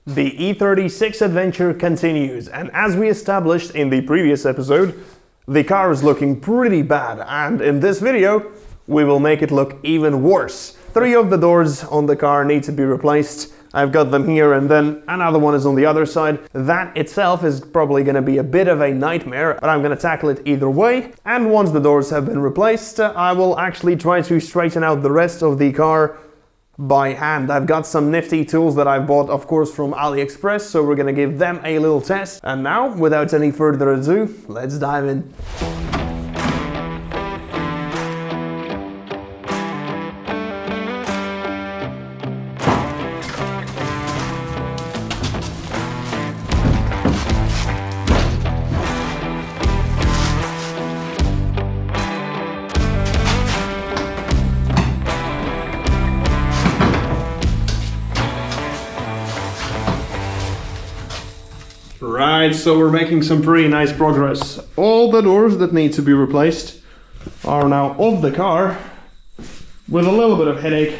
The E36 adventure continues, and as we established in the previous episode, the car is looking pretty bad, and in this video, we will make it look even worse. 3 of the doors on the car need to be replaced. I've got them here, and then another one is on the other side. That itself is probably going to be a bit of a nightmare, but I'm going to tackle it either way. And once the doors have been replaced, I will actually try to straighten out the rest of the car by hand. I've got some nifty tools that I've bought, of course, from Aliexpress, so we're going to give them a little test. And now, without any further ado, let's dive in. Right, so we're making some pretty nice progress. All the doors that need to be replaced are now off the car, with a little bit of headache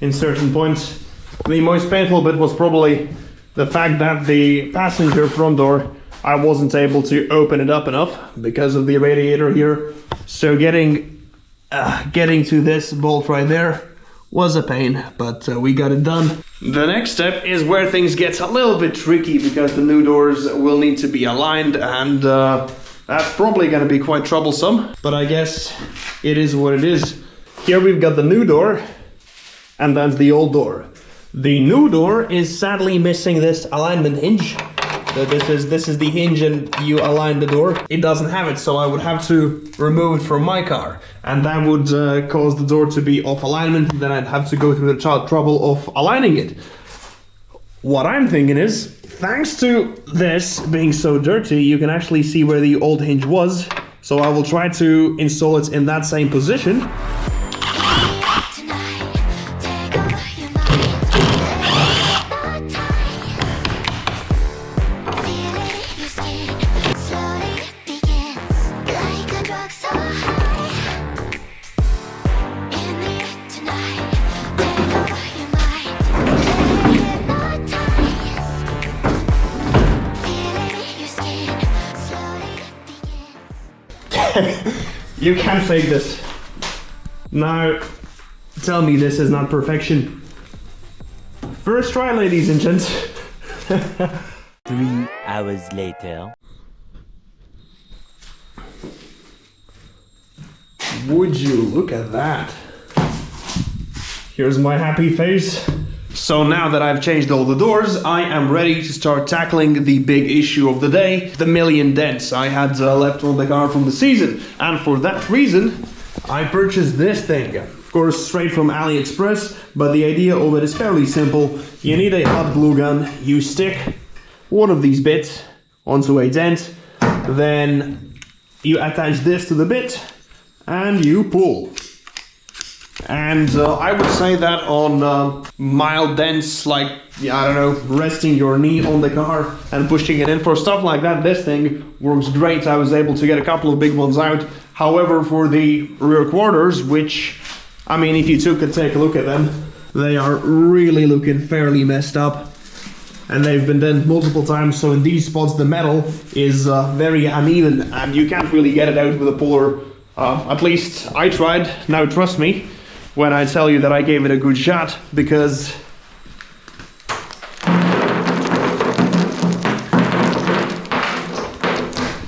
in certain points. The most painful bit was probably the fact that the passenger front door, I wasn't able to open it up enough because of the radiator here. So getting to this bolt right there was a pain, but we got it done. The next step is where things get a little bit tricky because the new doors will need to be aligned, and that's probably going to be quite troublesome, but I guess it is what it is. Here we've got the new door, and that's the old door. The new door is sadly missing this alignment hinge. So this is the hinge, and you align the door. It doesn't have it, so I would have to remove it from my car, and that would cause the door to be off alignment. Then I'd have to go through the trouble of aligning it. What I'm thinking is, thanks to this being so dirty, you can actually see where the old hinge was. So I will try to install it in that same position. You can't fake this. Now, tell me this is not perfection. First try, ladies and gents. 3 hours later. Would you look at that? Here's my happy face. So now that I've changed all the doors, I am ready to start tackling the big issue of the day, the million dents I had left on the car from the season. And for that reason, I purchased this thing. Of course, straight from Aliexpress, but the idea of it is fairly simple. You need a hot glue gun, you stick one of these bits onto a dent, then you attach this to the bit, and you pull. And I would say that on mild dents, like, I don't know, resting your knee on the car and pushing it in, for stuff like that, this thing works great. I was able to get a couple of big ones out. However, for the rear quarters, which, I mean, if you take a look at them, they are really looking fairly messed up. And they've been done multiple times, so in these spots the metal is very uneven, and you can't really get it out with a puller. At least I tried. Now trust me when I tell you that I gave it a good shot, because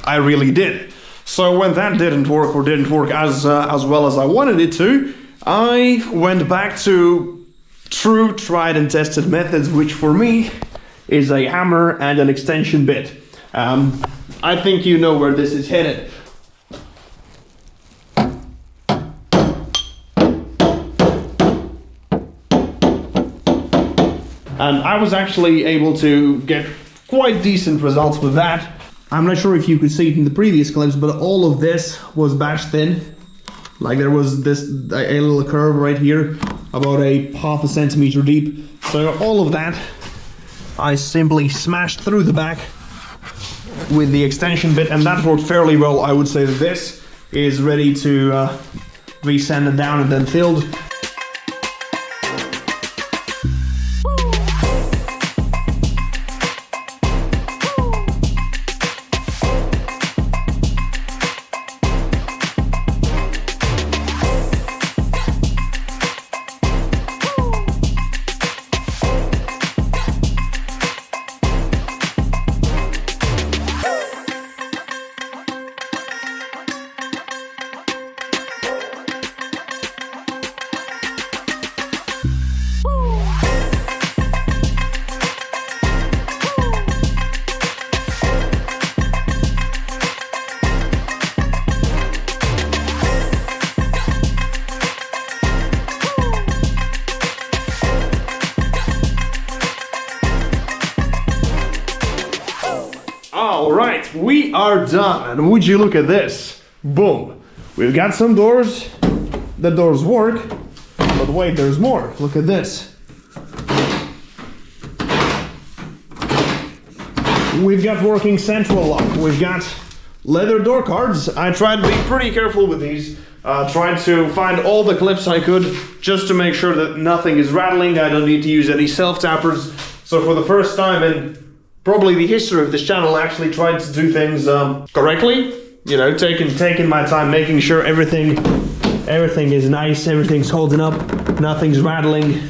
I really did. So when that didn't work, or didn't work as well as I wanted it to, I went back to true tried and tested methods, which for me is a hammer and an extension bit. I think you know where this is headed. And I was actually able to get quite decent results with that. I'm not sure if you could see it in the previous clips, but all of this was batch thin. Like there was a little curve right here, about a ½ centimeter deep. So all of that, I simply smashed through the back with the extension bit, and that worked fairly well. I would say that this is ready to be sanded down and then filled. All right, we are done. And would you look at this? Boom. We've got some doors. The doors work. But wait, there's more. Look at this. We've got working central lock. We've got leather door cards. I tried to be pretty careful with these. Tried to find all the clips I could just to make sure that nothing is rattling. I don't need to use any self-tappers. So for the first time in probably the history of this channel, I actually tried to do things correctly. You know, taking my time, making sure everything is nice, everything's holding up, nothing's rattling.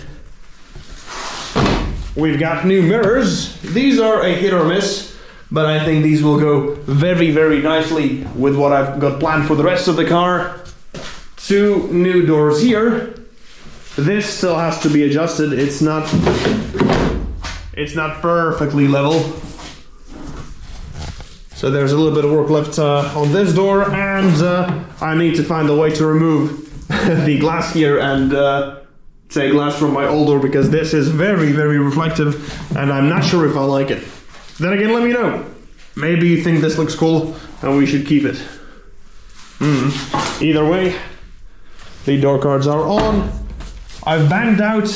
We've got new mirrors. These are a hit or miss, but I think these will go very, very nicely with what I've got planned for the rest of the car. 2 new doors here. This still has to be adjusted. It's not perfectly level. So there's a little bit of work left on this door, and I need to find a way to remove the glass here and take glass from my old door, because this is very, very reflective and I'm not sure if I like it. Then again, let me know. Maybe you think this looks cool and we should keep it. Either way, the door cards are on. I've banged out,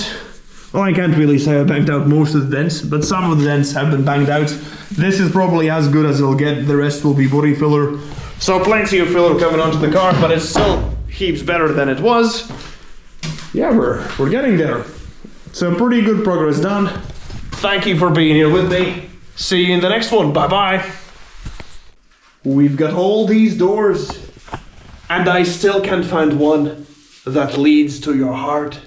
well, I can't really say I banged out most of the dents, but some of the dents have been banged out. This is probably as good as it'll get. The rest will be body filler. So plenty of filler coming onto the car, but it's still heaps better than it was. Yeah, we're getting there. So pretty good progress done. Thank you for being here with me. See you in the next one. Bye-bye. We've got all these doors, and I still can't find one that leads to your heart.